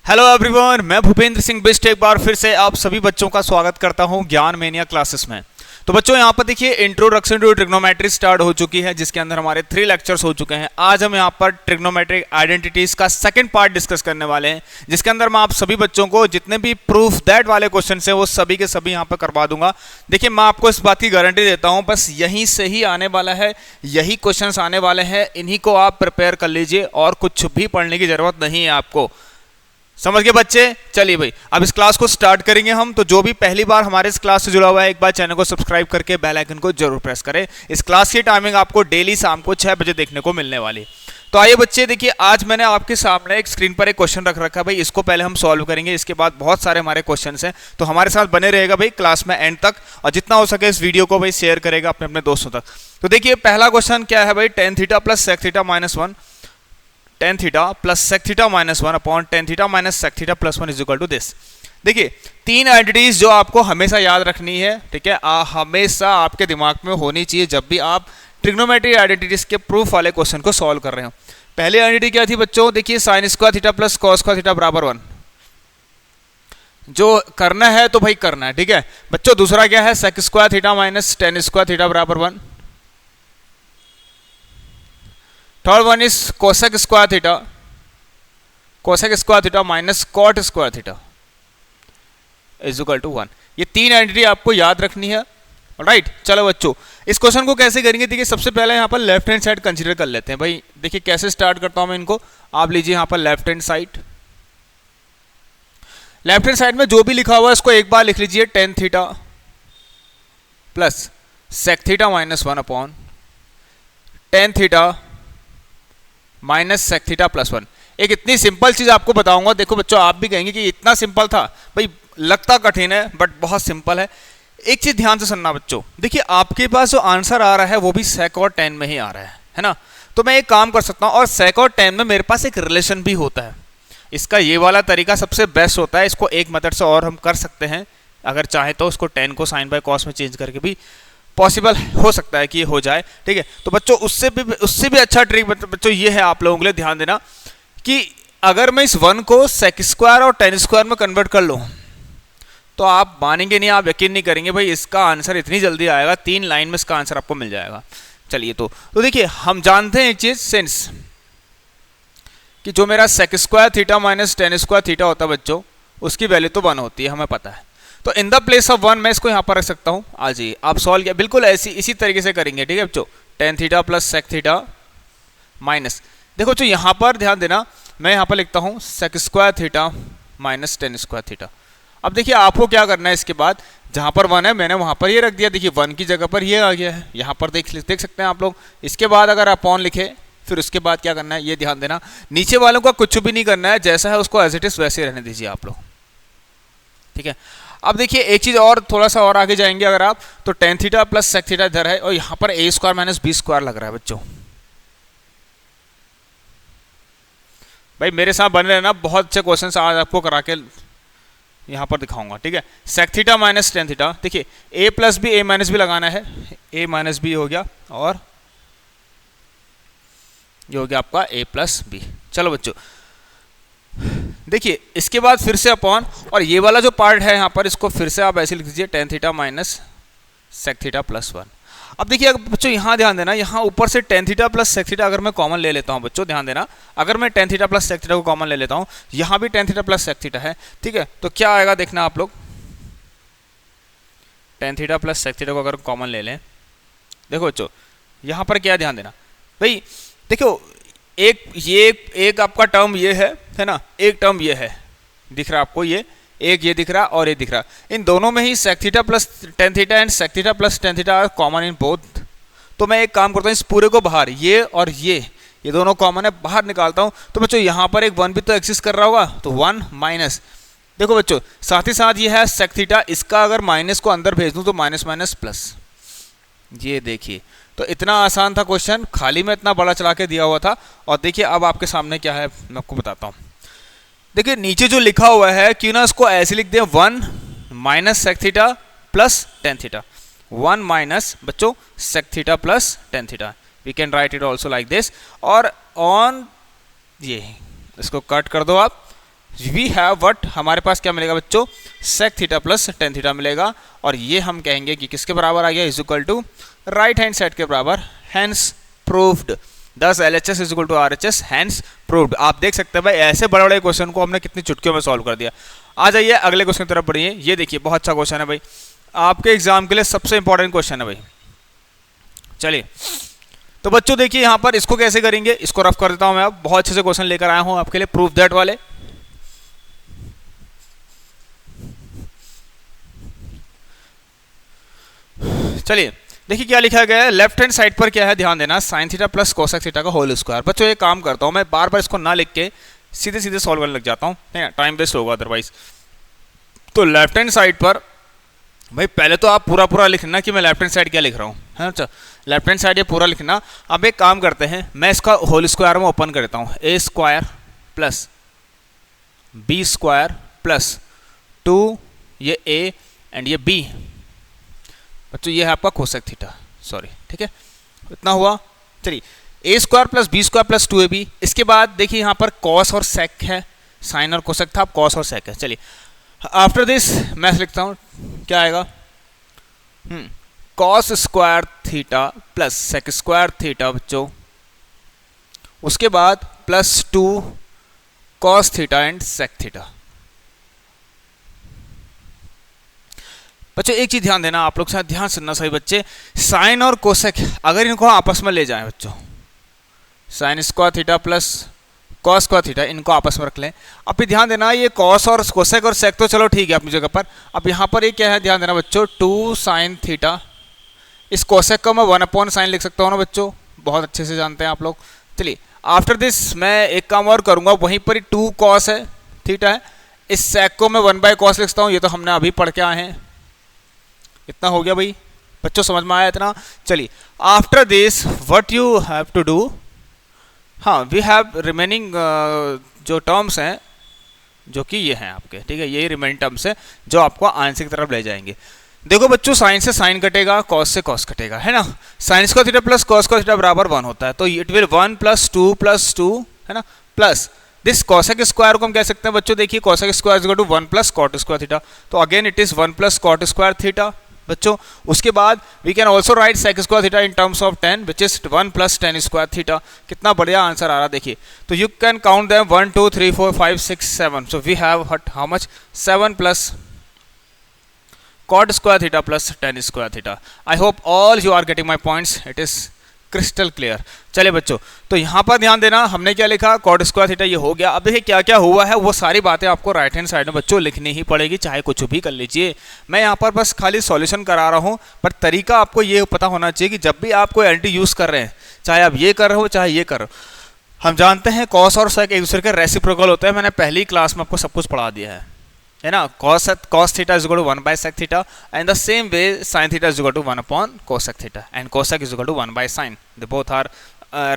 Hello everyone, मैं भूपेंद्र सिंह बिस्ट एक बार फिर से आप सभी बच्चों का स्वागत करता हूं ज्ञान मेनिया क्लासेस में। तो बच्चों यहाँ पर देखिए इंट्रोडक्शन टू ट्रिग्नोमेट्री स्टार्ट हो चुकी है, जिसके अंदर हमारे 3 लेक्चर्स हो चुके हैं। आज हम यहाँ पर ट्रिग्नोमेट्रिक आइडेंटिटीज का सेकंड पार्ट डिस्कस करने वाले हैं, जिसके अंदर मैं आप सभी बच्चों को जितने भी प्रूफ दैट वाले क्वेश्चन है वो सभी के सभी यहाँ पर करवा दूंगा। देखिए मैं आपको इस बात की गारंटी देता हूँ, बस यहीं से ही आने वाला है, यही क्वेश्चन आने वाले हैं, इन्हीं को आप प्रिपेयर कर लीजिए और कुछ भी पढ़ने की जरूरत नहीं है आपको। समझ गए बच्चे? चलिए भाई अब इस क्लास को स्टार्ट करेंगे हम। तो जो भी पहली बार हमारे इस क्लास से जुड़ा हुआ है, एक बार चैनल को सब्सक्राइब करके बेल आइकन को जरूर प्रेस करें। इस क्लास की टाइमिंग आपको डेली शाम को 6 बजे देखने को मिलने वाली है। तो आइए बच्चे देखिए, आज मैंने आपके सामने एक स्क्रीन पर एक क्वेश्चन रख रखा है भाई, इसको पहले हम सॉल्व करेंगे, इसके बाद बहुत सारे हमारे क्वेश्चन हैं। तो हमारे साथ बने रहेगा भाई क्लास में एंड तक, और जितना हो सके इस वीडियो को भाई शेयर करेगा अपने अपने दोस्तों तक। तो देखिए पहला क्वेश्चन क्या है भाई, tan theta plus sec theta minus 1 tan theta plus sec theta minus 1 upon tan theta minus sec theta plus 1 is equal to this. देखिए 3 आइडेंटिटीज जो आपको हमेशा याद रखनी है, ठीक है, हमेशा आपके दिमाग में होनी चाहिए जब भी आप ट्रिग्नोमेट्रिक आइडेंटिटीज के प्रूफ वाले क्वेश्चन को सॉल्व कर रहे हो। पहली आइडेंटिटी क्या थी बच्चों? देखिए sign square theta plus cos square theta बराबर 1। जो करना है तो भाई करना है, ठीक है बच्चों। दूसरा क्या है? Sec square theta minus tan square theta बराबर 1। Third one is cosec square theta minus cot square theta is equal to 1। ये 3 आइडेंटिटी आपको याद रखनी है, राइट। चलो बच्चों इस क्वेश्चन को कैसे करेंगे? देखिए सबसे पहले यहाँ पर लेफ्ट हैंड साइड कंसीडर कर लेते हैं भाई। देखिए कैसे स्टार्ट करता हूं मैं इनको, आप लीजिए यहाँ पर left hand side. Left hand side में जो भी लिखा हुआ है उसको एक बार लिख लीजिए, tan theta plus sec theta minus 1 upon tan theta minus sec theta plus 1। एक इतनी सिंपल चीज आपको बताऊंगा, देखो बच्चों आप भी कहेंगे कि इतना सिंपल था भाई, लगता कठिन है बट बहुत सिंपल है। एक चीज ध्यान से सुनना बच्चों, देखिए आपके पास जो आंसर आ रहा है वो भी सेक और tan में ही आ रहा है ना। तो मैं एक काम कर सकता हूं, और सेक और tan में मेरे पास एक रिलेशन भी होता है। इसका ये वाला तरीका सबसे बेस्ट होता है, इसको एक मेथड से और हम कर सकते हैं, अगर चाहे तो उसको tan को साइन बाय कॉस में चेंज करके भी पॉसिबल हो सकता है कि ये हो जाए, ठीक है। तो बच्चों उससे भी अच्छा ट्रिक बच्चों ये है, आप लोगों के लिए ध्यान देना कि अगर मैं इस 1 को सेक स्क्वायर और tan स्क्वायर में कन्वर्ट कर लूँ तो आप मानेंगे नहीं, आप यकीन नहीं करेंगे भाई, इसका आंसर इतनी जल्दी आएगा, 3 लाइन में इसका आंसर आपको मिल जाएगा। चलिए तो देखिए हम जानते हैं एक चीज सेंस कि जो मेरा sec square theta minus tan square theta होता है बच्चों, उसकी वैल्यू तो 1 होती है, हमें पता है। तो इन द प्लेस ऑफ 1 मैं इसको यहाँ पर रख सकता हूँ। आ जाइए आप सॉल्व किया, बिल्कुल इसी तरीके से करेंगे, ठीक है बच्चों। tan theta plus sec theta minus, देखो बच्चों यहाँ पर ध्यान देना, मैं यहाँ पर लिखता हूँ sec square theta minus tan square theta. अब देखिए आपको क्या करना है, इसके बाद जहाँ पर 1 है मैंने वहाँ पर ये रख दिया, देखिए 1 की जगह पर ये आ गया है, यहाँ पर देख सकते हैं आप लोग। इसके बाद अगर अपॉन लिखे फिर उसके बाद क्या करना है, ये ध्यान देना, नीचे वालों का कुछ भी नहीं करना है, जैसा है उसको एज इट इज वैसे रहने दीजिए आप लोग, ठीक है। अब देखिए एक चीज और, थोड़ा सा और आगे जाएंगे अगर आप, तो tan theta plus sec theta इधर है और यहाँ पर a square minus b square लग रहा है बच्चों। भाई मेरे साथ बने रहना, बहुत अच्छे क्वेश्चन आज आपको करा के यहाँ पर दिखाऊंगा, ठीक है। Sec theta minus tan theta, देखिए a plus B, a minus B लगाना है, a माइनस बी हो गया और ये हो गया आपका a प्लस बी। चलो बच्चों देखिए इसके बाद फिर से अपॉन, और ये वाला जो पार्ट है यहाँ पर इसको फिर से आप ऐसे लिख दीजिए, tan theta minus sec theta plus 1। अब देखिए बच्चों यहाँ ध्यान देना, यहाँ ऊपर से tan theta plus sec theta अगर मैं कॉमन ले लेता हूँ बच्चों, ध्यान देना, अगर मैं tan theta plus sec theta को कॉमन ले लेता हूँ, यहाँ भी tan theta plus sec theta है, ठीक है। तो क्या आएगा देखना आप लोग, tan theta plus sec theta को अगर कॉमन ले लें, देखो बच्चों यहाँ पर क्या ध्यान देना भाई, देखो एक आपका टर्म ये है ना, एक टर्म ये है, दिख रहा है आपको, ये दिख रहा और ये दिख रहा, इन दोनों में ही sec theta plus tan theta and sec theta plus tan theta are common in both. तो मैं एक काम करता हूँ, इस पूरे को बाहर, ये और ये दोनों कॉमन है, बाहर निकालता हूँ। तो बच्चों यहाँ पर एक 1 भी तो एक्सिस्ट कर रहा होगा, तो 1 माइनस, देखो बच्चों साथ ही साथ ये है सेक थीटा, इसका अगर माइनस को अंदर भेज दूँ तो माइनस माइनस प्लस, ये देखिए। तो इतना आसान था क्वेश्चन, खाली में इतना बड़ा चला के दिया हुआ था। और देखिए अब आपके सामने क्या है मैं आपको बताता हूँ। देखिए नीचे जो लिखा हुआ है क्यों ना इसको ऐसे लिख दें, 1 minus sec theta plus tan theta, 1 minus बच्चों sec theta plus tan theta, we can write it also like this. और ऑन ये इसको कट कर दो आप, वी हैव व्हाट, हमारे पास क्या मिलेगा बच्चों, sec theta plus tan theta मिलेगा, और ये हम कहेंगे कि किसके बराबर आ गया, is equal to right hand side के बराबर, hence proved. This LHS is equal to RHS, hence proved. आप देख सकते हैं भाई ऐसे बड़े बड़े क्वेश्चन को हमने कितनी चुटकियों में सॉल्व कर दिया। आ जाइए अगले क्वेश्चन की तरफ बढ़िए। ये देखिए बहुत अच्छा क्वेश्चन है भाई, आपके एग्जाम के लिए सबसे इंपॉर्टेंट क्वेश्चन है भाई। चलिए तो बच्चों देखिए यहाँ पर इसको कैसे करेंगे, इसको रफ कर देता हूँ मैं। अब बहुत अच्छे से क्वेश्चन लेकर आया हूँ आपके लिए, प्रूफ दैट वाले। चलिए देखिए क्या लिखा गया है, लेफ्ट हैंड साइड पर क्या है, ध्यान देना, sine theta plus cosec theta का होल स्क्वायर। बच्चों ये काम करता हूँ मैं, बार बार इसको ना लिख के सीधे सीधे सॉल्व करने लग जाता हूँ, ठीक है, टाइम वेस्ट होगा अदरवाइज। तो लेफ्ट हैंड साइड पर भाई पहले तो आप पूरा पूरा लिखना कि मैं लेफ्ट हैंड साइड क्या लिख रहा हूँ, है अच्छा, लेफ्ट हैंड साइड ये पूरा लिखना। अब एक काम करते हैं, मैं इसका होल स्क्वायर में ओपन कर देता हूँ, A square plus B square plus 2 ये ए एंड ये बी। बच्चों ये है आपका कोसेक थीटा, सॉरी, ठीक है, इतना हुआ। चलिए A square plus B square plus 2ab। इसके बाद देखिए यहाँ पर कॉस और सेक है, साइन और कोसेक था, अब कॉस और सेक है। चलिए आफ्टर दिस मैं लिखता हूँ, क्या आएगा, cos square theta plus sec square theta बच्चों, उसके बाद plus 2 cos theta and sec theta. बच्चों एक चीज ध्यान देना, आप लोग शायद ध्यान सुनना सही बच्चे, साइन और कोसेक अगर इनको आपस में ले जाएं बच्चों, sign square theta plus cos square theta, इनको आपस में रख लें। अब भी ध्यान देना ये कॉस और कोसेक और सेक तो चलो ठीक है अपनी जगह पर, अब यहाँ पर ये क्या है, ध्यान देना बच्चों, 2 साइन थीटा, इस कोसेक को मैं 1/sin लिख सकता हूँ ना बच्चों, बहुत अच्छे से जानते हैं आप लोग। चलिए आफ्टर दिस मैं एक काम और करूँगा, वहीं पर ही 2 कॉस है थीटा है, इस सेक को मैं 1/cos लिखता हूँ, ये तो हमने अभी पढ़ के आए हैं। इतना हो गया भाई बच्चों, समझ में आया इतना। चलिए after this what you have to do, हाँ वी हैव रिमेनिंग जो टर्म्स हैं जो कि ये हैं आपके, ठीक है, यही रिमेनिंग टर्म्स है जो आपको आंसर की तरफ ले जाएंगे। देखो बच्चों साइन से साइन कटेगा, कॉस से कॉस कटेगा, है ना, sign square theta plus cos square theta बराबर 1 होता है, तो इट विल 1 + 2 है ना, प्लस दिस कोसेक स्क्वायर को हम कह सकते हैं बच्चों, देखिए cosec square is equal to 1 + cot square theta, तो again it is 1 + cot square theta बच्चों। उसके बाद we can also write sec square theta in terms of 10 which is 1 + tan square theta. कितना बढ़िया आंसर आ रहा देखिए, तो you can count them 1 2 3 4 5 6 7, so we have how much 7 + cot square theta plus tan square theta. I hope all you are getting my points, it is crystal clear. चलिए बच्चों तो यहाँ पर ध्यान देना, हमने क्या लिखा, cot स्क्वायर थीटा ये हो गया। अब देखिए क्या क्या हुआ है, वो सारी बातें आपको राइट हैंड साइड में बच्चों लिखनी ही पड़ेगी, चाहे कुछ भी कर लीजिए। मैं यहाँ पर बस खाली सॉल्यूशन करा रहा हूँ, पर तरीका आपको ये पता होना चाहिए कि जब भी आप कोई एंटी यूज़ कर रहे हैं, चाहे आप ये कर रहे हो चाहे ये कर रहे हो, हम जानते हैं कॉस और सेक एक दूसरे के रेसिप्रोकल होते हैं, मैंने पहली क्लास में आपको सब कुछ पढ़ा दिया है ना। cos theta is equal to 1/sec theta, and the same way sin theta is equal to 1/cosec theta, and cosec is equal to 1/sin, they both are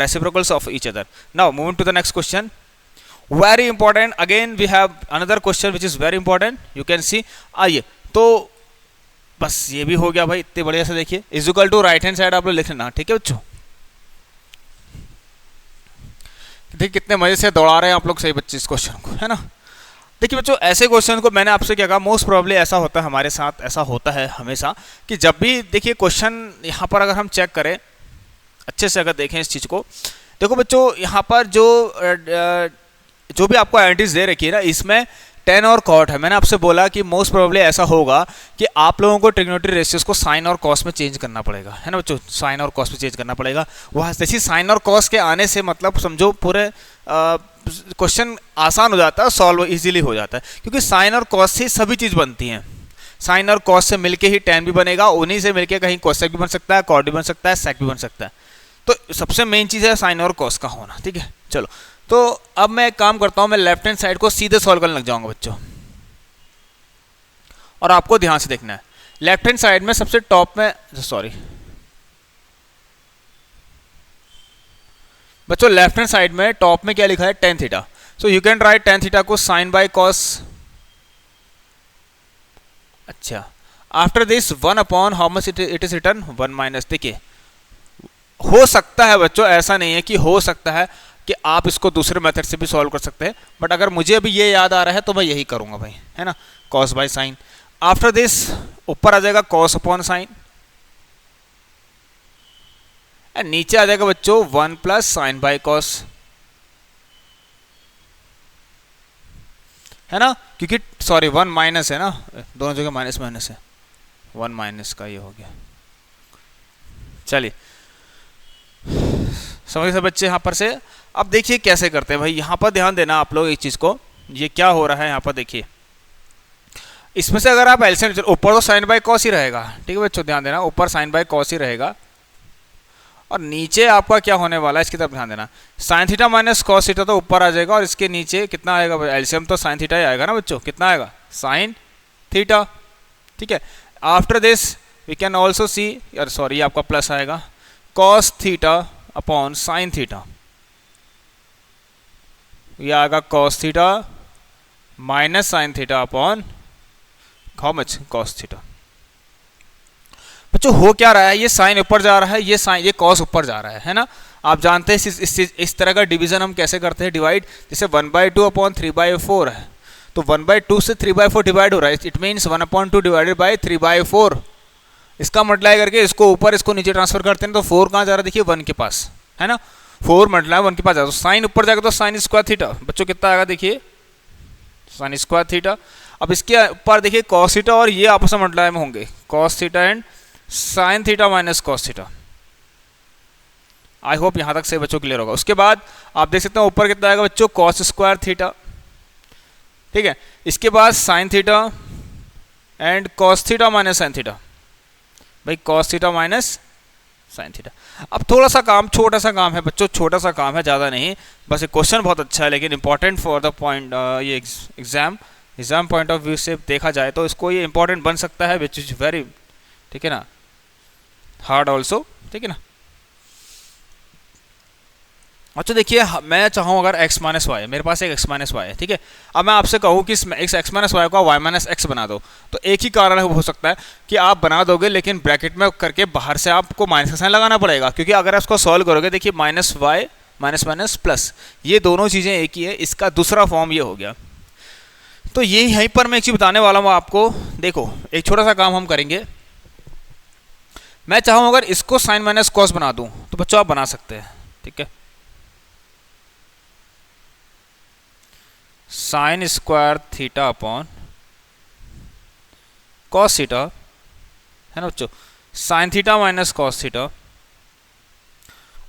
reciprocals of each other. Now moving to the next question, very important, again we have another question which is very important, you can see। आइए तो बस ये भी हो गया भाई, इतने बढ़िया से देखिए, is equal to right hand side आप लोग लिख लेना, ठीक है बच्चों। देखिए कितने मजे से दौड़ा रहे हैं आप लोग सही बच्चे इस क्वेश्चन को, है ना। देखिए बच्चों ऐसे क्वेश्चन को मैंने आपसे क्या कहा, मोस्ट प्रोबेबली ऐसा होता है हमारे साथ, ऐसा होता है हमेशा कि जब भी देखिए क्वेश्चन यहाँ पर अगर हम चेक करें अच्छे से, अगर देखें इस चीज़ को, देखो बच्चों यहाँ पर जो भी आपको आइडेंटिटीज दे रखी है ना, इसमें tan और cot है। मैंने आपसे बोला कि मोस्ट प्रोबेबली ऐसा होगा कि आप लोगों को ट्रिग्नोमेट्री रेशियोज को साइन और कॉस में चेंज करना पड़ेगा, है ना बच्चों, साइन और कॉस में चेंज करना पड़ेगा। वहाँ जैसे साइन और कॉस के आने से मतलब समझो पूरे क्वेश्चन आसान हो जाता है, सॉल्व इजीली हो जाता है, क्योंकि साइन और कॉस से सभी चीज़ बनती हैं। साइन और कॉस से मिलके ही tan भी बनेगा, उन्हीं से मिलके कहीं कोसेक भी बन सकता है, cot भी बन सकता है, सेक भी बन सकता है। तो सबसे मेन चीज़ है साइन और कॉस का होना, ठीक है। चलो तो अब मैं एक काम करता हूँ, मैं लेफ्ट हैंड साइड को सीधे सॉल्व करने लग जाऊंगा बच्चों, और आपको ध्यान से देखना है। लेफ्ट हैंड साइड में सबसे टॉप में, सॉरी बच्चों, लेफ्ट हैंड साइड में टॉप में क्या लिखा है, tan theta, so you can write tan theta को sin/cos। अच्छा after this 1/, how much it is return 1 - देखिए हो सकता है बच्चों, ऐसा नहीं है कि हो सकता है कि आप इसको दूसरे मेथड से भी सॉल्व कर सकते हैं, बट अगर मुझे अभी ये याद आ रहा है तो मैं यही करूँगा भाई, है ना, cos by sine. After this ऊपर आ जाएगा कॉस अपॉन साइन, एंड नीचे आ जाएगा बच्चों 1 प्लस साइन बाय कॉस, है ना, क्योंकि सॉरी 1 माइनस है ना, दोनों जगह माइनस माइनस है, 1 माइनस का ये हो गया। चलिए समझ गए बच्चे यहाँ पर से। अब देखिए कैसे करते हैं भाई, यहाँ पर ध्यान देना आप लोग एक चीज़ को, ये क्या हो रहा है यहाँ पर देखिए, इसमें से अगर आप एलसीएम, ऊपर तो साइन बाय कॉस ही रहेगा, ठीक है बच्चों, ध्यान देना ऊपर साइन बाय कॉस ही रहेगा, और नीचे आपका क्या होने वाला है इसकी तरफ ध्यान देना, sign theta minus cos theta तो ऊपर आ जाएगा, और इसके नीचे कितना आएगा, एलसीएम तो साइन थीटा ही आएगा ना बच्चों, कितना आएगा साइन थीटा, ठीक है। After this we can also see, यार सॉरी ये आपका प्लस आएगा, cos theta upon sine theta, ये आएगा cos theta minus sine theta upon how much cos theta. बच्चों हो क्या रहा है, ये साइन ऊपर जा रहा है, ये साइन, ये कॉस ऊपर जा रहा है ना। आप जानते हैं इस तरह का डिवीजन हम कैसे करते हैं, डिवाइड, जैसे 1/2 अपॉन 3/4 है, तो 1/2 से 3/4 डिवाइड हो रहा है, इट मीन्स 1/2 डिवाइडेड बाई 3/4, इसका मल्टीप्लाई करके इसको ऊपर इसको नीचे ट्रांसफर करते हैं, तो 4 कहाँ जा रहा है देखिए 1 के पास, है ना, 4 मल्टीप्लाई 1 के पास जा रहा है, तो साइन ऊपर जाएगा तो साइन स्क्वायर थीटा, बच्चों कितना आएगा देखिए साइन स्क्वायर थीटा। अब इसके ऊपर देखिए कॉस थीटा और ये आपस में मल्टीप्लाई में होंगे, cos theta and sine theta minus cos theta. I hope यहां तक से बच्चों क्लियर होगा। उसके बाद आप देख सकते हैं ऊपर कितना आएगा बच्चों कॉस स्क्वायर थीटा, ठीक है, इसके बाद sine theta and cos theta minus sine theta, भाई cos theta minus sine theta. अब थोड़ा सा काम, छोटा सा काम है बच्चों, छोटा सा काम है, ज़्यादा नहीं, बस ये क्वेश्चन बहुत अच्छा है लेकिन इंपॉर्टेंट फॉर द पॉइंट, ये एग्जाम पॉइंट ऑफ व्यू से देखा जाए तो इसको ये इंपॉर्टेंट बन सकता है, विच इज वेरी, ठीक है ना, हार्ड ऑल्सो, ठीक है ना। अच्छा देखिए मैं चाहूँ अगर x माइनस वाई, मेरे पास एक x माइनस वाई है, ठीक है, अब मैं आपसे कहूँ कि इस x माइनस वाई को y माइनस एक्स बना दो, तो एक ही कारण हो सकता है कि आप बना दोगे लेकिन ब्रैकेट में करके बाहर से आपको माइनस का साइन लगाना पड़ेगा, क्योंकि अगर आप इसको सॉल्व करोगे देखिए minus Y minus minus plus, ये दोनों चीज़ें एक ही है, इसका दूसरा फॉर्म ये हो गया। तो ये यहीं पर मैं एक चीज़ बताने वाला हूँ आपको, देखो एक छोटा सा काम हम करेंगे, मैं चाहूँ अगर इसको साइन माइनस कॉस बना दूँ तो बच्चों आप बना सकते हैं, ठीक है, sign square theta upon cos theta, है ना बच्चों, sine theta minus cos theta,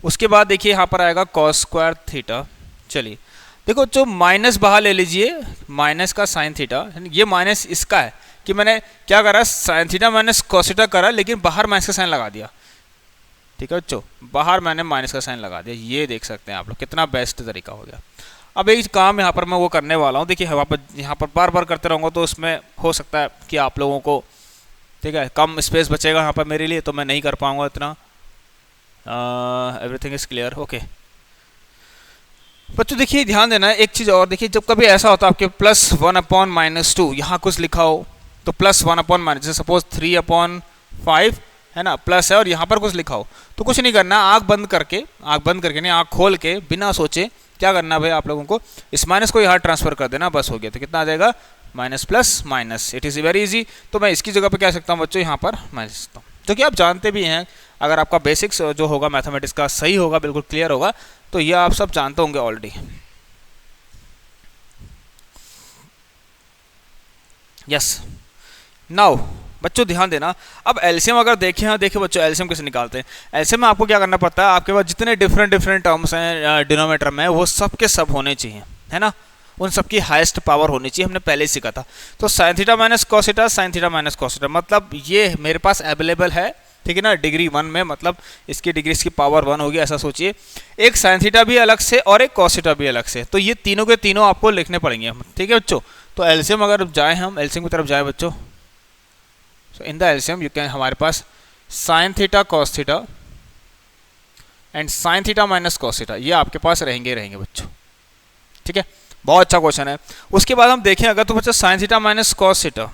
उसके बाद देखिए यहाँ पर आएगा कॉस स्क्वायर थीटा। चलिए देखो जो माइनस बाहर ले लीजिए, माइनस का साइन थीटा, ये माइनस इसका है कि मैंने क्या करा, sign theta minus cos theta करा लेकिन बाहर माइनस का साइन लगा दिया, ठीक है बच्चों, बाहर मैंने माइनस का साइन लगा दिया, ये देख सकते हैं आप लोग कितना बेस्ट तरीका हो गया। अब एक काम यहाँ पर मैं वो करने वाला हूँ, देखिए यहाँ पर बार बार करते रहूँगा तो उसमें हो सकता है कि आप लोगों को, ठीक है, कम स्पेस बचेगा यहाँ पर मेरे लिए, तो मैं नहीं कर पाऊँगा इतना। एवरीथिंग इज क्लियर, ओके बच्चों। देखिए ध्यान देना है एक चीज़ और, देखिए जब कभी ऐसा होता है आपके +1/-2 यहाँ कुछ लिखा हो तो +1/-, जैसे सपोज 3/5 है ना, प्लस है और यहाँ पर कुछ लिखा हो, तो कुछ नहीं करना, आँख बंद करके नहीं, आँख खोल के बिना सोचे क्या करना है भाई आप लोगों को, इस माइनस को यहाँ ट्रांसफर कर देना, बस हो गया। तो कितना आ जाएगा minus plus minus, it is very easy. तो मैं इसकी जगह पे क्या सकता हूँ बच्चों, यहाँ पर माइनस सकता हूँ, जो कि आप जानते भी हैं, अगर आपका बेसिक्स जो होगा मैथमेटिक्स का सही होगा, बिल्कुल क्लियर होगा, तो ये आप सब जानते होंगे ऑलरेडी। यस नाउ बच्चों ध्यान देना, अब एलसीएम अगर देखें, देखिए बच्चों एलसीएम कैसे निकालते हैं। एलसीएम में आपको क्या करना पड़ता है, आपके पास जितने डिफरेंट टर्म्स हैं डिनोमिनेटर में, वो सब के सब होने चाहिए, है ना, उन सब की हाईएस्ट पावर होनी चाहिए, हमने पहले ही सीखा था। तो sign theta minus cos theta, sine theta minus cos theta, मतलब ये मेरे पास अवेलेबल है, ठीक है ना, डिग्री 1 में, मतलब इसकी डिग्री इसकी पावर 1 होगी, ऐसा सोचिए। एक साइन थीटा भी अलग से और एक कॉस थीटा भी अलग से, तो ये तीनों के तीनों आपको लिखने पड़ेंगे, ठीक है बच्चों। तो एलसीएम अगर जाए, हम एलसीएम की तरफ जाए बच्चों, so in the LCM you can, हमारे पास sine theta cos theta and sine theta minus cos theta, ये आपके पास रहेंगे बच्चों, ठीक है, बहुत अच्छा क्वेश्चन है। उसके बाद हम देखें अगर, तो बच्चों sine theta minus cos theta,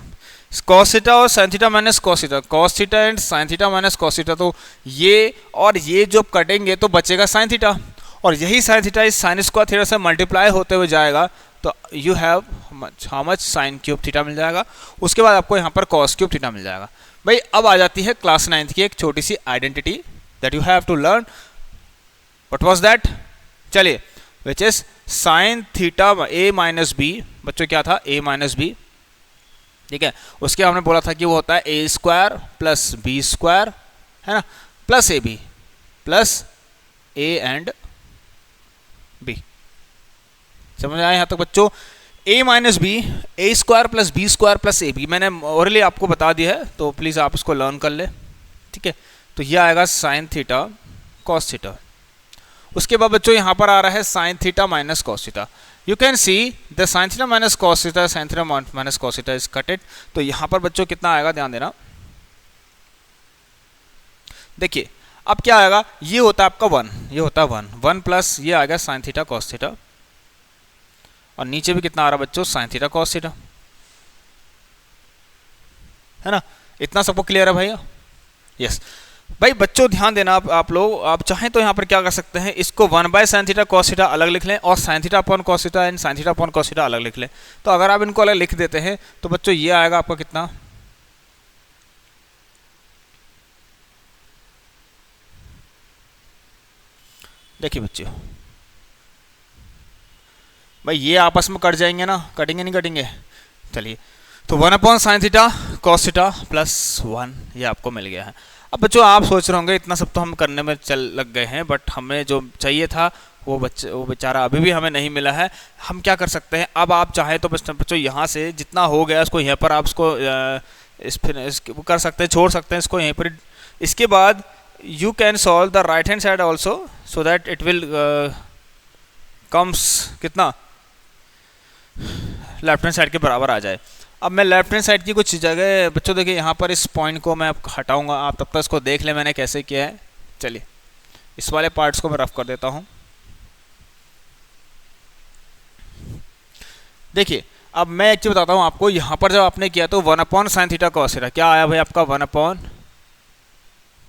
cos theta और sine theta minus cos theta, cos theta and sine theta minus cos theta, तो ये और ये जो कटेंगे तो बचेगा साइन थीटा, और यही साइन थीटा इस साइन स्क्वायर थीटा से मल्टीप्लाई होते हुए जाएगा, तो you have how much sine cube theta मिल जाएगा। उसके बाद आपको यहाँ पर कॉस क्यूब थीटा मिल जाएगा। भाई अब आ जाती है क्लास 9th की एक छोटी सी identity that you have to learn. What was that? चलिए, which is sine theta a minus B. बच्चों क्या था? a माइनस बी, ठीक है। उसके हमने बोला था कि वो होता है a square plus B square, है ना, plus A B plus a and b। समझ आया यहाँ तक बच्चों? a minus B, A square plus B square plus A B, मैंने ओरली आपको बता दिया है, तो प्लीज़ आप इसको लर्न कर ले, ठीक है। तो ये आएगा साइन थीटा कॉस थीटा। उसके बाद बच्चों यहाँ पर आ रहा है sine theta minus cos theta. You can see the sine theta minus cos theta, sine theta minus cos theta is cutted. तो यहाँ पर बच्चों कितना आएगा, ध्यान देना। देखिए अब क्या आएगा, ये होता है आपका 1, ये होता है 1 प्लस ये आएगा साइन थीटा कॉस थीटा, और नीचे भी कितना आ रहा है बच्चों, साइन थीटा कॉस थीटा, है ना। इतना सबको क्लियर है भैया? यस भाई बच्चों ध्यान देना, आप लोग आप चाहें तो यहाँ पर क्या कर सकते हैं, इसको 1 by sine theta cos theta अलग लिख लें, और sine theta upon cos theta and sine theta upon cos theta अलग लिख लें। तो अगर आप इनको अलग लिख देते हैं तो बच्चों ये आएगा आपका कितना, देखिए बच्चों भाई ये आपस में कट जाएंगे ना, कटेंगे नहीं कटेंगे? चलिए, तो 1 upon sine theta cos theta plus 1 ये आपको मिल गया है। अब बच्चों आप सोच रहे होंगे इतना सब तो हम करने में लग गए हैं, बट हमें जो चाहिए था वो बेचारा अभी भी हमें नहीं मिला है। हम क्या कर सकते हैं, अब आप चाहें तो बच्चों यहाँ से जितना हो गया उसको यहाँ पर आप इसको वो कर सकते हैं, छोड़ सकते हैं इसको यहीं पर। इसके बाद you can solve the right hand side also so that it will comes कितना, लेफ्ट हैंड साइड के बराबर आ जाए। अब मैं लेफ्ट हैंड साइड की कुछ जगह बच्चों देखिए यहाँ पर इस पॉइंट को मैं हटाऊंगा, आप तब तक इसको देख लें मैंने कैसे किया है। चलिए इस वाले पार्ट्स को मैं रफ कर देता हूँ। देखिए अब मैं एक चीज़ बताता हूँ आपको, यहाँ पर जब आपने किया तो 1 upon sine theta cos theta क्या आया भाई आपका, 1 upon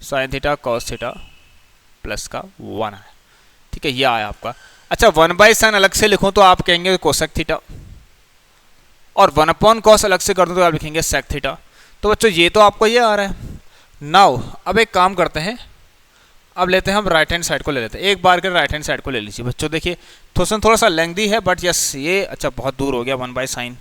sine theta cos theta plus का 1 आया, ठीक है, ये आया आपका। अच्छा 1 बाई साइन अलग से लिखूँ तो आप कहेंगे कोसेक थीटा, और 1 अपॉन कॉस अलग से कर दूँ तो आप लिखेंगे सेक थीटा। तो बच्चों ये तो आपको ये आ रहा है। नाउ अब एक काम करते हैं, अब लेते हैं हम राइट हैंड साइड को ले लेते हैं, एक बार के राइट हैंड साइड को ले लीजिए बच्चों। देखिए थोड़ा सा लेंथी है बट यस ये अच्छा बहुत दूर हो गया 1 बाई साइन।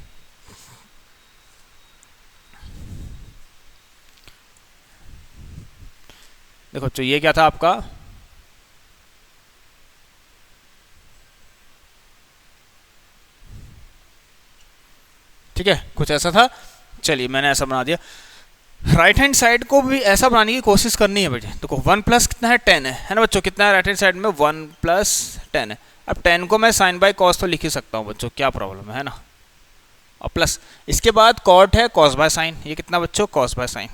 देखो बच्चों ये क्या था आपका, ठीक है, कुछ ऐसा था। चलिए मैंने ऐसा बना दिया। राइट हैंड साइड को भी ऐसा बनाने की कोशिश करनी है बेटे। देखो 1 प्लस कितना है 10 है ना बच्चों, कितना है राइट हैंड साइड में 1 प्लस 10 है। अब 10 को मैं साइन बाय कॉस तो लिख ही सकता हूँ बच्चों, क्या प्रॉब्लम है ना। और प्लस इसके बाद कॉट है कॉस बाय साइन, ये कितना बच्चों, कॉस बाय साइन।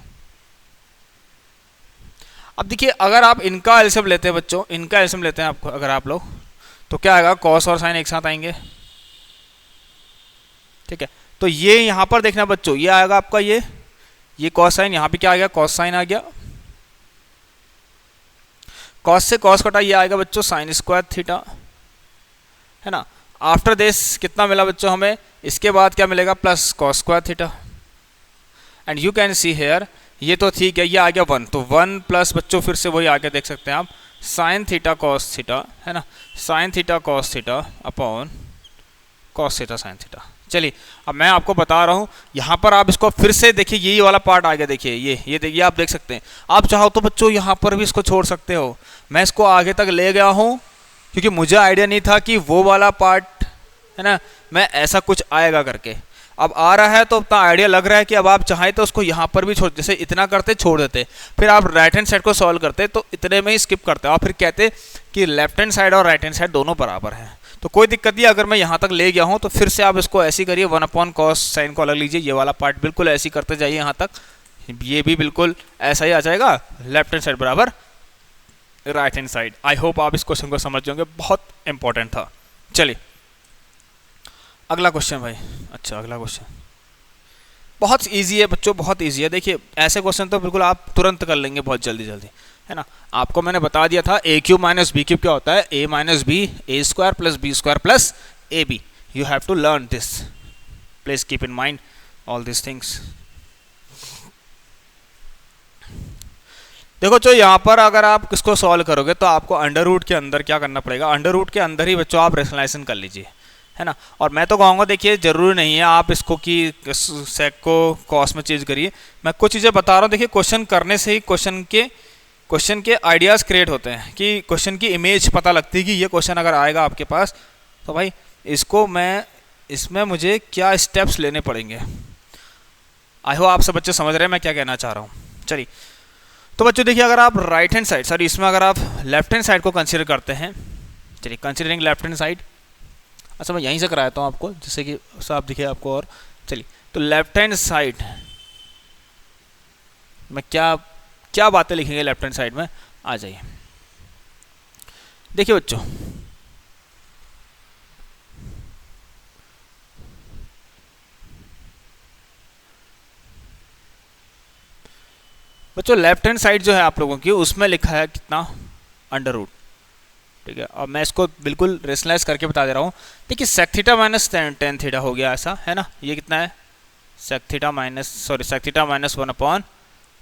अब देखिए अगर आप इनका एलसीएम लेते हैं बच्चों, इनका एलसीएम लेते हैं आपको अगर आप लोग, तो क्या आएगा, कॉस और साइन एक साथ आएंगे, ठीक है। तो ये यहाँ पर देखना बच्चों, ये आएगा आपका ये कॉस साइन, यहाँ पे क्या आ गया, कॉस साइन आ गया। कॉस से कॉस कटा, ये आएगा बच्चों साइन स्क्वायर थीटा, है ना। आफ्टर दिस कितना मिला बच्चों हमें, इसके बाद क्या मिलेगा, plus cos square theta. And you can see here ये तो ठीक है, ये आ गया 1, तो 1 प्लस बच्चों फिर से वही आगे देख सकते हैं आप, साइन थीटा कॉस थीटा, है ना, sign theta cos theta upon cos theta sine theta. चलिए अब मैं आपको बता रहा हूँ, यहाँ पर आप इसको फिर से देखिए, यही वाला पार्ट आ गया, देखिए ये देखिए, आप देख सकते हैं। आप चाहो तो बच्चों यहाँ पर भी इसको छोड़ सकते हो, मैं इसको आगे तक ले गया हूँ क्योंकि मुझे आइडिया नहीं था कि वो वाला पार्ट है ना मैं ऐसा कुछ आएगा करके। अब आ रहा है तो उतना आइडिया लग रहा है कि अब आप चाहें तो उसको यहाँ पर भी छोड़, जैसे इतना करते छोड़ देते, फिर आप राइट हैंड साइड को सॉल्व करते तो इतने में ही स्किप करते और फिर कहते कि लेफ्ट हैंड साइड और राइट हैंड साइड दोनों बराबर हैं। तो कोई दिक्कत नहीं, अगर मैं यहाँ तक ले गया हूँ तो फिर से आप इसको ऐसे करिए, 1 अपॉन कॉस साइन को अलग लीजिए, ये वाला पार्ट बिल्कुल ऐसे करते जाइए यहाँ तक, ये भी बिल्कुल ऐसा ही आ जाएगा, लेफ्ट हैंड साइड बराबर right hand side. I hope आप इस क्वेश्चन को समझ जाओगे, बहुत इंपॉर्टेंट था। चलिए अगला क्वेश्चन भाई। अच्छा अगला क्वेश्चन बहुत ईजी है बच्चों, बहुत ईजी है। देखिए ऐसे क्वेश्चन तो बिल्कुल आप तुरंत कर लेंगे बहुत जल्दी जल्दी, है ना। आपको मैंने बता दिया था A cube minus B cube क्या होता है, A minus B, A square plus B square plus A B. You have to learn this, please keep in mind all this things. देखो जो यहाँ पर अगर आप इसको सॉल्व करोगे तो आपको अंडर रूट के अंदर क्या करना पड़ेगा, अंडर रूट के अंदर ही बच्चों आप रेशनलाइजेशन कर लीजिए, है ना। और मैं तो कहूँगा देखिए जरूरी नहीं है आप इसको कि सेक को कॉस में चेंज करिए, मैं कुछ चीज़ें बता रहा हूँ। देखिए क्वेश्चन करने से ही क्वेश्चन के आइडियाज़ क्रिएट होते हैं, कि क्वेश्चन की इमेज पता लगती है कि ये क्वेश्चन अगर आएगा आपके पास तो भाई इसमें मुझे क्या स्टेप्स लेने पड़ेंगे। आई होप आप सब बच्चे समझ रहे हैं मैं क्या कहना चाह रहा हूँ। चलिए तो बच्चों देखिए अगर आप राइट हैंड साइड, सॉरी इसमें अगर आप लेफ्ट हैंड साइड को कंसीडर करते हैं, चलिए कंसीडरिंग लेफ्ट हैंड साइड, अच्छा मैं यहीं से कराता हूँ आपको जिससे कि साफ दिखे आपको। और चलिए तो लेफ्ट हैंड साइड में क्या बातें लिखेंगे लेफ्ट हैंड साइड में, आ जाइए। देखिए बच्चों लेफ्ट हैंड साइड जो है आप लोगों की उसमें लिखा है कितना, अंडर रूट, ठीक है। और मैं इसको बिल्कुल रेशनलाइज करके बता दे रहा हूँ। देखिए sec theta minus tan theta हो गया ऐसा, है ना। ये कितना है, sec theta minus 1 upon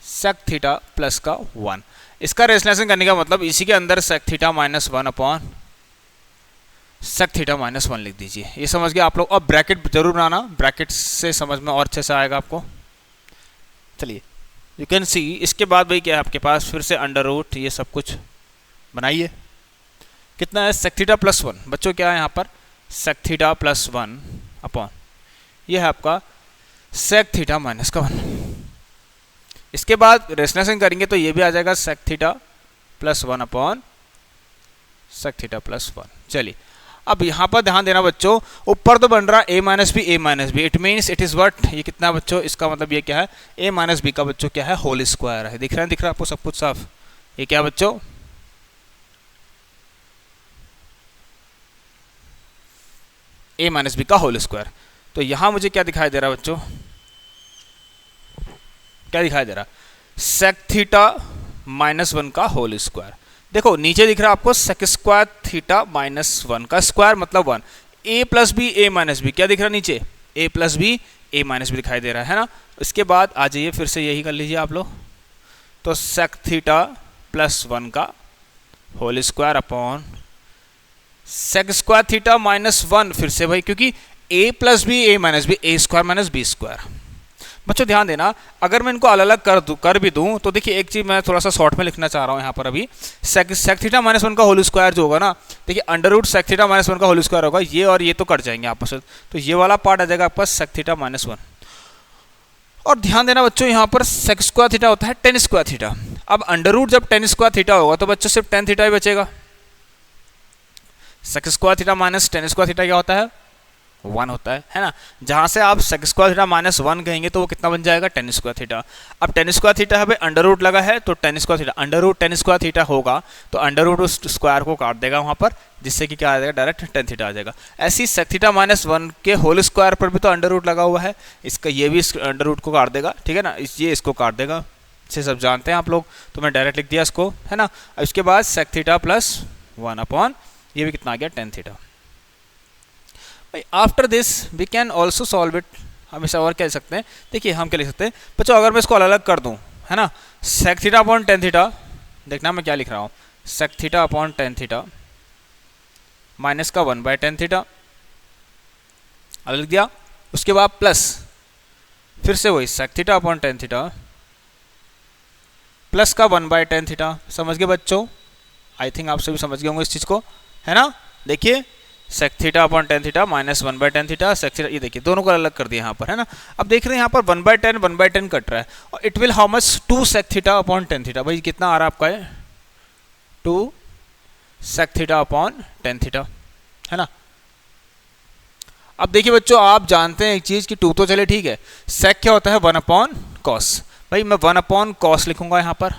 sec theta plus का 1। इसका रेशनलाइजेशन करने का मतलब इसी के अंदर sec theta minus 1 upon sec theta minus 1 लिख दीजिए। ये समझ गए आप लोग। और ब्रैकेट जरूर बनाना, ब्रैकेट से समझ में और अच्छे से आएगा आपको। चलिए यू कैन सी, इसके बाद भाई क्या है आपके पास, फिर से अंडर रूट ये सब कुछ बनाइए। कितना है, सेक थीटा प्लस 1, बच्चों क्या है यहाँ पर, सेक थीटा प्लस 1 अपॉन ये है आपका सेक थीटा माइनस का 1। इसके बाद रेशनलाइजेशन करेंगे तो ये भी आ जाएगा sec theta plus 1 upon sec theta plus 1। चलिए अब यहाँ पर ध्यान देना बच्चों, ऊपर तो बन रहा a minus B, it means it is what, ये कितना बच्चों, इसका मतलब ये क्या है, a माइनस बी का बच्चों क्या है, होल स्क्वायर है। दिख रहा है आपको सब कुछ साफ, ये क्या बच्चों, a माइनस बी का होल स्क्वायर। तो यहां मुझे क्या दिखाई दे रहा है बच्चों, क्या दिखाई दे रहा, सेक थीटा माइनस 1 का होल स्क्वायर। देखो नीचे दिख रहा है आपको सेक स्क्वायर थीटा माइनस 1 का स्क्वायर मतलब 1, a plus B A minus B, क्या दिख रहा है नीचे, a plus B A minus B दिखाई दे रहा है ना। इसके बाद आ जाइए फिर से यही कर लीजिए आप लोग, तो सेक थीटा प्लस 1 का whole square upon sec square theta minus 1, फिर से भाई क्योंकि a plus B A minus B, A square minus B square. बच्चों ध्यान देना, अगर मैं इनको अलग अलग कर भी दूं तो देखिए एक चीज मैं थोड़ा सा शॉर्ट में लिखना चाह रहा हूं यहाँ पर अभी, सेक थीटा माइनस 1 का होल स्क्वायर जो होगा ना, देखिए under root sec theta minus 1 का होल स्क्वायर होगा, ये और ये तो कट जाएंगे आपस में, तो ये वाला पार्ट आ जाएगा आपका सेक थीटा माइनस 1। और ध्यान देना बच्चों यहाँ पर सेक स्क्वायर थीटा होता है टेन स्क्वायर थीटा। अब अंडर रूट जब टेन स्क्वायर थीटा होगा तो बच्चों सिर्फ टेन थीटा ही बचेगा। Sec square theta minus tan square theta क्या होता है, 1 होता है ना। जहां से आप सेक स्क्वायर थीटा माइनस 1 कहेंगे तो वो कितना बन जाएगा, टेन स्क्वायर थीटा। अब टेन स्क्वायर थीटा है अंडर रूट लगा है तो tan square theta, under root tan square theta होगा तो अंडर रूट उस स्क्वायर को काट देगा वहां पर, जिससे कि क्या आ जाएगा, डायरेक्ट टेन थीटा आ जाएगा। ऐसी सेक थीटा माइनस 1 के होल स्क्वायर पर भी तो अंडर रूट लगा हुआ है, इसका ये भी अंडर रूट को काट देगा, ठीक है ना, ये इसको काट देगा, इसे सब जानते हैं आप लोग, तो मैं डायरेक्ट लिख दिया इसको, है ना। इसके बाद सेक थीटा प्लस 1 अपॉन ये भी कितना आ गया, tan theta. After this we can also solve it, हम इसे और कह सकते हैं, देखिए हम क्या लिख सकते हैं बच्चों, अगर मैं इसको अलग अलग कर दूं, है ना, sec theta upon tan theta, देखना मैं क्या लिख रहा हूं, sec theta upon tan theta minus का 1 बाय टेन थीटा, अलग लिख दिया। उसके बाद प्लस फिर से वही sec theta upon tan theta plus का 1 बाय टेन थीटा। समझ गए बच्चों, आई थिंक आप सभी समझ गए होंगे इस चीज को, है ना। देखिए sec theta upon tan theta minus 1 by tan theta, sec theta, ये देखिए दोनों को अलग कर दिया यहाँ पर, है ना। अब देख रहे हैं यहाँ पर 1 बाय टेन कट रहा है, और it will how much, 2 sec theta upon tan theta, भाई कितना आ रहा है आपका है, 2 sec theta upon tan theta, है ना। अब देखिए बच्चों आप जानते हैं एक चीज कि 2 तो चले ठीक है, सेक क्या होता है 1 अपॉन कॉस, भाई मैं 1 अपॉन कॉस लिखूंगा यहाँ पर,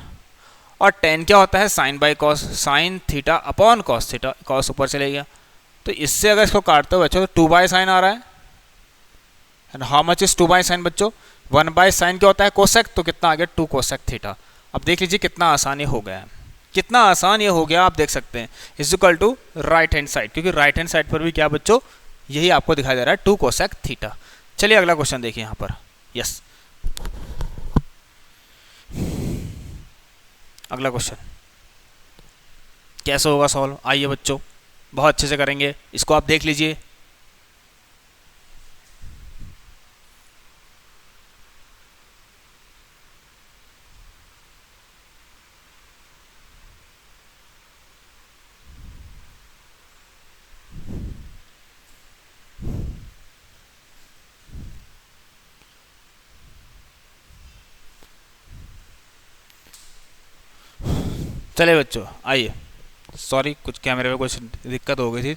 और टेन क्या होता है sine by cos, sine theta upon cos theta, cos ऊपर चले गया, तो इससे अगर इसको काटते हो बच्चों तो 2 बाय साइन आ रहा है, and how much is 2 by sine बच्चों, 1 बाय साइन क्या होता है कोसेक, तो कितना आ गया 2 कोसेक थीटा। अब देख लीजिए कितना आसानी हो गया है। कितना आसान ये हो गया आप देख सकते हैं, is equal to right hand side, क्योंकि राइट हैंड साइड पर भी क्या बच्चों यही आपको दिखाई दे रहा है 2 कोसेक थीटा। चलिए अगला क्वेश्चन देखिए यहाँ पर। यस, अगला क्वेश्चन कैसे होगा सॉल्व, आइए बच्चों बहुत अच्छे से करेंगे इसको, आप देख लीजिए। चलिए बच्चों आइए, सॉरी कुछ कैमरे में कुछ दिक्कत हो गई थी।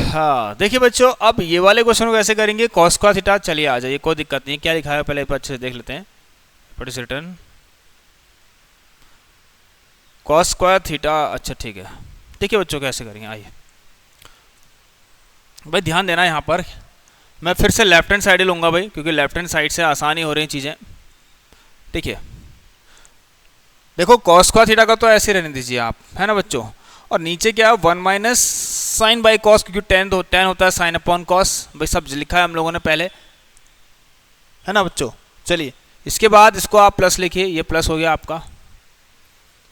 हाँ देखिए बच्चों, अब ये वाले क्वेश्चन को कैसे करेंगे, कॉस स्क्वायर थीटा। चलिए आ जाइए, कोई दिक्कत नहीं, क्या लिखा है पहले एक बार अच्छे से देख लेते हैं। What is return cos square theta. अच्छा ठीक है, देखिए बच्चों कैसे करेंगे, आइए भाई ध्यान देना यहाँ पर। मैं फिर से लेफ्ट हैंड साइड ही लूँगा भाई, क्योंकि लेफ्ट हैंड साइड से आसानी हो रही चीज़ें। देखिए देखो कॉस स्क्वायर थीटा का तो ऐसे रहने दीजिए आप, है ना बच्चों, और नीचे क्या है 1 माइनस साइन बाई कॉस, क्योंकि टेन होता है साइन अपॉन कॉस, भाई सब लिखा है हम लोगों ने पहले, है ना बच्चों। चलिए इसके बाद इसको आप प्लस लिखिए, ये प्लस हो गया आपका।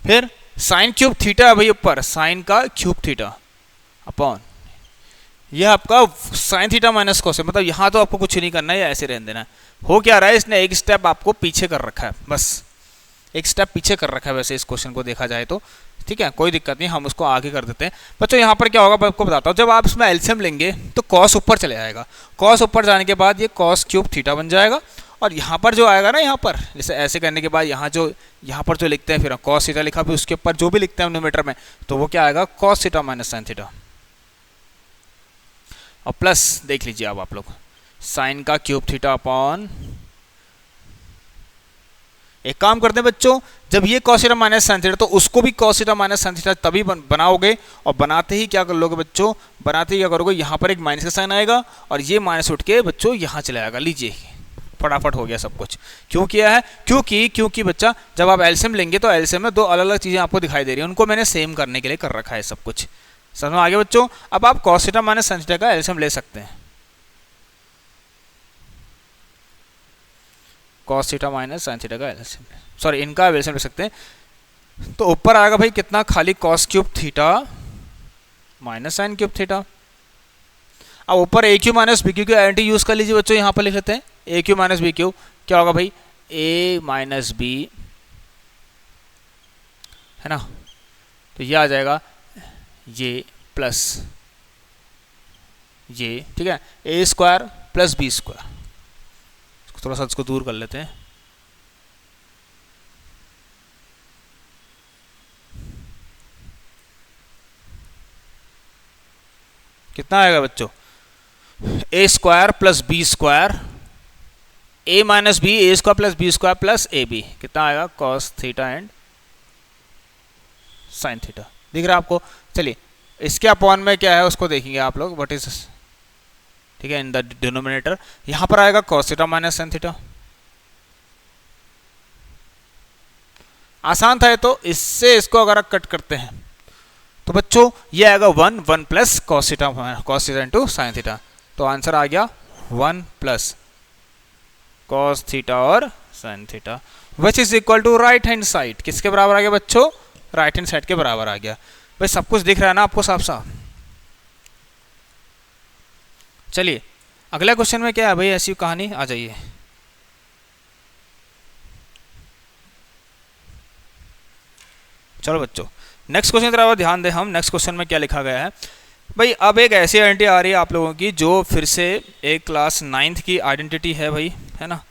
फिर साइन क्यूब थीटा है भाई ऊपर, साइन का क्यूब थीटा अपॉन यह आपका साइन थीटा माइनस कॉस है, मतलब यहाँ तो आपको कुछ नहीं करना है, ऐसे रहने देना है। हो क्या रहा है, इसने एक स्टेप आपको पीछे कर रखा है, बस एक स्टेप पीछे कर रखा है वैसे इस क्वेश्चन को देखा जाए तो, ठीक है कोई दिक्कत नहीं, हम उसको आगे कर देते हैं बच्चों। यहाँ पर क्या होगा मैं आपको बताता हूँ, जब आप इसमें एलसीएम लेंगे तो कॉस ऊपर चले जाएगा, कॉस ऊपर जाने के बाद ये कॉस क्यूब थीटा बन जाएगा, और यहाँ पर जो आएगा ना, यहाँ पर जैसे ऐसे करने के बाद यहाँ पर जो लिखते हैं फिर कॉस थीटा लिखा, फिर उसके ऊपर जो भी लिखते हैं न्यूमरेटर में, तो वो क्या आएगा cos theta minus sine theta, और प्लस देख लीजिए अब आप लोग साइन का क्यूब थीटा अपॉन, एक काम करते हैं बच्चों, जब ये cos theta minus sine theta तो उसको भी cos theta minus sine theta तभी बनाओगे, और बनाते ही क्या कर लोगे बच्चों, बनाते ही क्या करोगे, यहाँ पर एक माइनस का साइन आएगा और ये माइनस उठ के बच्चों यहाँ चला आएगा। लीजिए फटाफट हो गया सब कुछ। क्यों किया है, क्योंकि बच्चा जब आप एलसीएम लेंगे तो एलसीएम में दो अलग अलग चीज़ें आपको दिखाई दे रही हैं, उनको मैंने सेम करने के लिए कर रखा है सब कुछ, समझ में आ गया बच्चों। अब आप cos theta minus sine theta का एलसीएम ले सकते हैं, cos theta minus sine theta का एलसीएम, सॉरी इनका एलसीएम ले सकते हैं, तो ऊपर आएगा भाई कितना, खाली cos cube theta minus sign cube theta. अब ऊपर ए क्यू माइनस बी क्यू की आइडेंटिटी यूज कर लीजिए बच्चों, यहाँ पर लिख लेते हैं ए क्यू माइनस बी क्यू, क्या होगा भाई ए माइनस बी, है ना, तो ये आ जाएगा ये प्लस ये, ठीक है, ए स्क्वायर प्लस बी स्क्वायर। थोड़ा सा इसको दूर कर लेते हैं, कितना आएगा बच्चों, A square plus B square, A minus B, A square plus B square plus A B, कितना आएगा cos theta and sine theta, दिख रहा है आपको। चलिए इसके अपॉन में क्या है उसको देखेंगे आप लोग, व्हाट इज, ठीक है, इन द डिनोमिनेटर यहां पर आएगा cos theta minus sine theta. आसान था ये तो, इससे इसको अगर आप कट करते हैं तो बच्चों ये आएगा 1 plus cos theta into sine theta, तो आंसर आ गया 1 प्लस cos थीटा और sine theta, which is equal to right hand side. किसके बराबर आ गया बच्चों, राइट हैंड साइड के बराबर आ गया। भाई सब कुछ दिख रहा है ना आपको साफ साफ। चलिए अगला क्वेश्चन में क्या है भाई, ऐसी कहानी, आ जाइए। चलो बच्चों नेक्स्ट क्वेश्चन की तरफ ध्यान दें हम, नेक्स्ट क्वेश्चन में क्या लिखा गया है भाई। अब एक ऐसी आइडेंटिटी आ रही है आप लोगों की जो फिर से एक क्लास 9th की आइडेंटिटी है भाई, है ना,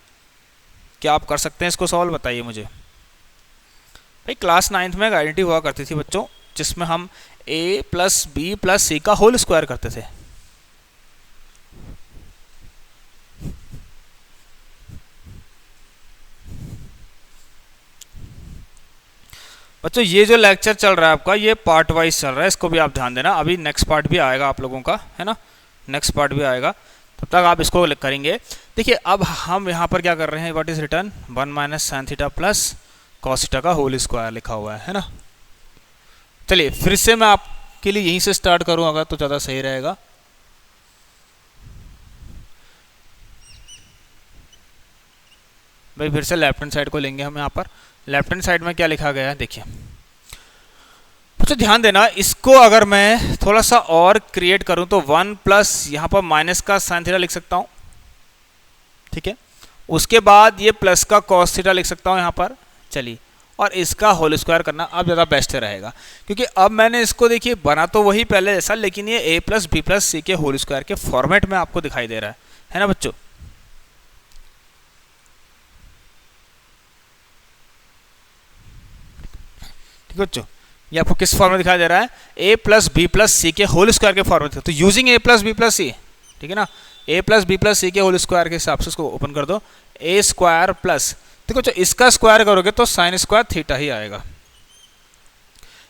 क्या आप कर सकते हैं इसको सॉल्व, बताइए मुझे। भाई क्लास 9th में एक आइडेंटिटी हुआ करती थी बच्चों, जिसमें हम a प्लस बी प्लस सी का होल स्क्वायर करते थे। बच्चों ये जो लेक्चर चल रहा है आपका, ये पार्ट वाइज चल रहा है, इसको भी आप ध्यान देना। अभी नेक्स्ट पार्ट भी आएगा आप लोगों का, है ना, नेक्स्ट पार्ट भी आएगा, तब तक आप इसको करेंगे। देखिए अब हम यहाँ पर क्या कर रहे हैं, what is return 1 minus sine theta plus cos theta का होल स्क्वायर लिखा हुआ है ना। चलिए फिर से मैं आपके लिए यहीं से स्टार्ट करूँगा तो ज़्यादा सही रहेगा। भाई फिर से लेफ्ट हैंड साइड को लेंगे हम। यहाँ पर लेफ्ट हैंड साइड में क्या लिखा गया है देखिए, तो ध्यान देना, इसको अगर मैं थोड़ा सा और क्रिएट करूं तो 1 प्लस यहाँ पर माइनस का साइन थीटा लिख सकता हूं, ठीक है। उसके बाद ये प्लस का कॉस थीटा लिख सकता हूं यहाँ पर, चलिए, और इसका होल स्क्वायर करना अब ज़्यादा बेस्ट रहेगा, क्योंकि अब मैंने इसको देखिए बना तो वही पहले जैसा, लेकिन ये a plus B plus C के होल स्क्वायर के फॉर्मेट में आपको दिखाई दे रहा है ना बच्चों। ठीक है बच्चों, ये आपको किस फॉर्म में दिखाई दे रहा है, a plus B plus C के होल स्क्वायर के फॉर्म में। तो using a plus B plus C, ठीक है ना, a plus B plus C के होल स्क्वायर के हिसाब से इसको ओपन कर दो, a स्क्वायर प्लस, देखो बच्चों इसका स्क्वायर करोगे तो साइन स्क्वायर थीटा ही आएगा,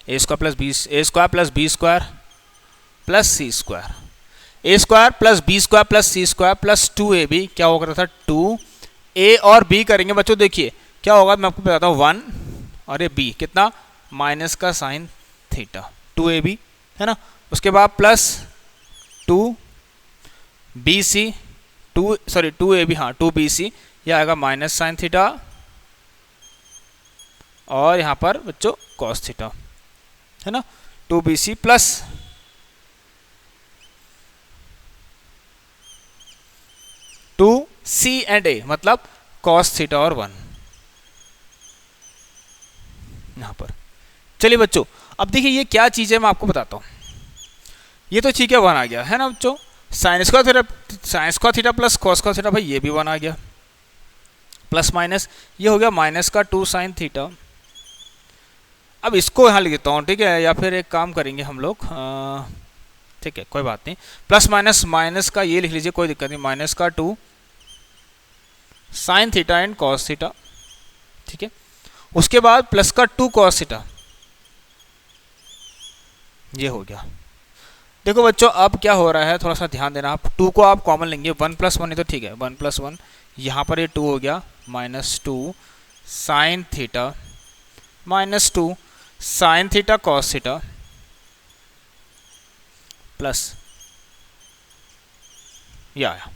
a square plus B square plus C square, a square plus B square plus C square plus 2ab क्या होगा था 2a और b करेंगे बच्चों, देखिए क्या होगा मैं आपको बताता हूँ 1 और ये b कितना माइनस का साइन थीटा 2ab है ना। उसके बाद प्लस 2bc 2ab, हाँ 2bc, यह आएगा माइनस साइन थीटा, और यहाँ पर बच्चों कॉस थीटा है ना, 2bc plus 2c and a मतलब कॉस थीटा और 1 यहाँ पर। चलिए बच्चों अब देखिए ये क्या चीज़ है मैं आपको बताता हूँ। ये तो ठीक है 1 आ गया है ना बच्चों, sign square theta plus cos square theta, भाई ये भी 1 आ गया, प्लस माइनस ये हो गया माइनस का 2 साइन थीटा। अब इसको यहाँ लिख देता हूँ, ठीक है, या फिर एक काम करेंगे हम लोग, ठीक है कोई बात नहीं, प्लस माइनस माइनस का ये लिख लीजिए, कोई दिक्कत नहीं, माइनस का 2 sine theta and cos theta, ठीक है। उसके बाद प्लस का 2 कॉस थीटा, ये हो गया। देखो बच्चों अब क्या हो रहा है, थोड़ा सा ध्यान देना, आप 2 को आप कॉमन लेंगे, 1 प्लस 1 है तो ठीक है, 1 प्लस 1 यहाँ पर ये 2 हो गया, minus 2 sine theta minus 2 sine theta cos theta plus ये आया।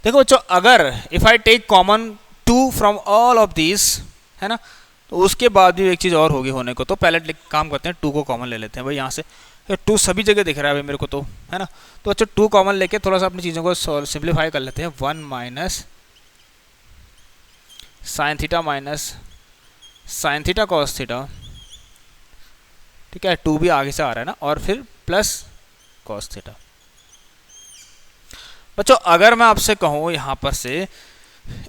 देखो बच्चों अगर if I take common 2 from all of these, है ना, तो उसके बाद भी एक चीज़ और होगी होने को, तो पहले काम करते हैं 2 को कॉमन ले लेते हैं भाई, यहाँ से 2 सभी जगह दिख रहा है भाई मेरे को तो, है ना। तो अच्छा 2 कॉमन लेके थोड़ा सा अपनी चीज़ों को सिंप्लीफाई कर लेते हैं, 1 minus sine theta minus sine theta cos theta, ठीक है, 2 भी आगे से आ रहा है ना, और फिर प्लस कॉस थीटा। बच्चों अगर मैं आपसे कहूँ यहाँ पर से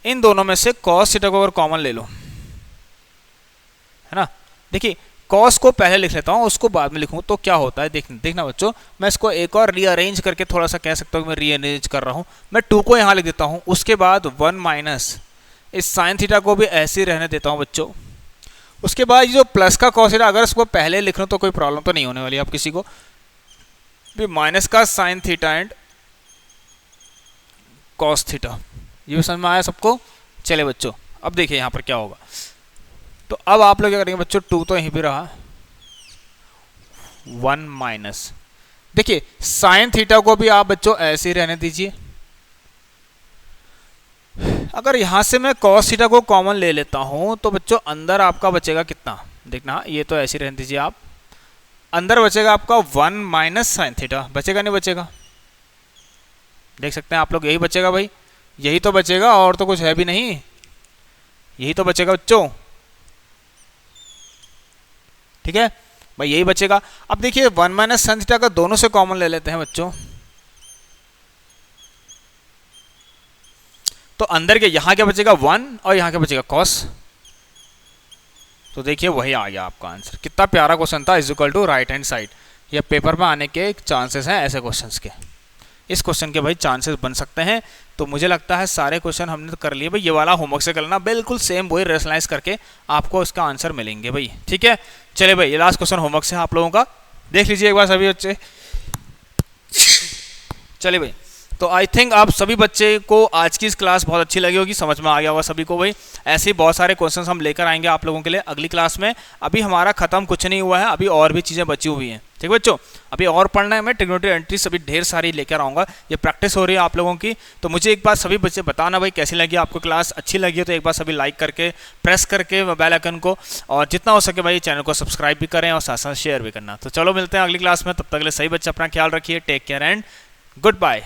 इन दोनों में से कॉस थीटा को अगर कॉमन ले लो, है ना, देखिए कॉस को पहले लिख लेता हूँ उसको बाद में लिखूँ तो क्या होता है, देखना बच्चों, मैं इसको एक और रीअरेंज करके थोड़ा सा कह सकता हूँ कि मैं रीअरेंज कर रहा हूँ। मैं 2 को यहाँ लिख देता हूँ, उसके बाद 1 माइनस इस साइन थीटा को भी ऐसे ही रहने देता हूँ बच्चों। उसके बाद जो प्लस का कॉस थीटा अगर इसको पहले लिख लूँ तो कोई प्रॉब्लम तो नहीं होने वाली आप किसी को, भी माइनस का sign theta and cos theta, ये भी समझ में आया सबको। चले बच्चों अब देखिए यहाँ पर क्या होगा, तो अब आप लोग क्या करेंगे बच्चों, 2 तो यहीं पे रहा, 1 माइनस, देखिए साइन थीटा को भी आप बच्चों ऐसे ही रहने दीजिए। अगर यहां से मैं कॉस थीटा को कॉमन ले लेता हूं तो बच्चों अंदर आपका बचेगा कितना, देखना ये तो ऐसे ही रहने दीजिए आप, अंदर बचेगा आपका 1 माइनस साइन थीटा, बचेगा नहीं बचेगा, देख सकते हैं आप लोग, यही बचेगा भाई, यही तो बचेगा और तो कुछ है भी नहीं, यही तो बचेगा बच्चों, ठीक है भाई यही बचेगा। अब देखिए 1 माइनस साइन थीटा का दोनों से कॉमन ले लेते हैं बच्चों, तो अंदर के यहां क्या बचेगा 1 और यहां क्या बचेगा कॉस, तो देखिए वही आ गया आपका आंसर। कितना प्यारा क्वेश्चन था, is equal to right hand side, ये पेपर में आने के चांसेस हैं ऐसे क्वेश्चंस के। इस क्वेश्चन के भाई चांसेस बन सकते हैं। तो मुझे लगता है सारे क्वेश्चन हमने तो कर लिए भाई, ये वाला होमवर्क से करना बिल्कुल सेम वही रेशनलाइज करके आपको इसका आंसर मिलेंगे भाई, ठीक है। चलिए भाई, ये लास्ट क्वेश्चन होमवर्क से आप लोगों का देख लीजिए एक बार सभी बच्चे। चलिए भाई, तो आई थिंक आप सभी बच्चे को आज की इस क्लास बहुत अच्छी लगी होगी, समझ में आ गया होगा सभी को भाई। ऐसे ही बहुत सारे क्वेश्चंस हम लेकर आएंगे आप लोगों के लिए अगली क्लास में। अभी हमारा खत्म कुछ नहीं हुआ है, अभी और भी चीज़ें बची हुई हैं, ठीक है बच्चों। अभी और पढ़ना है, मैं ट्रिग्नोमेट्री एंट्री सभी ढेर सारी लेकर आऊँगा, ये प्रैक्टिस हो रही है आप लोगों की। तो मुझे एक बार सभी बच्चे बताना भाई कैसी लगी आपको क्लास, अच्छी लगी हो तो एक बार सभी लाइक करके प्रेस करके बेल आइकन को, और जितना हो सके भाई चैनल को सब्सक्राइब भी करें और साथ साथ शेयर भी करना। तो चलो मिलते हैं अगली क्लास में, तब तक के लिए सही बच्चे अपना ख्याल रखिए, take care and good bye.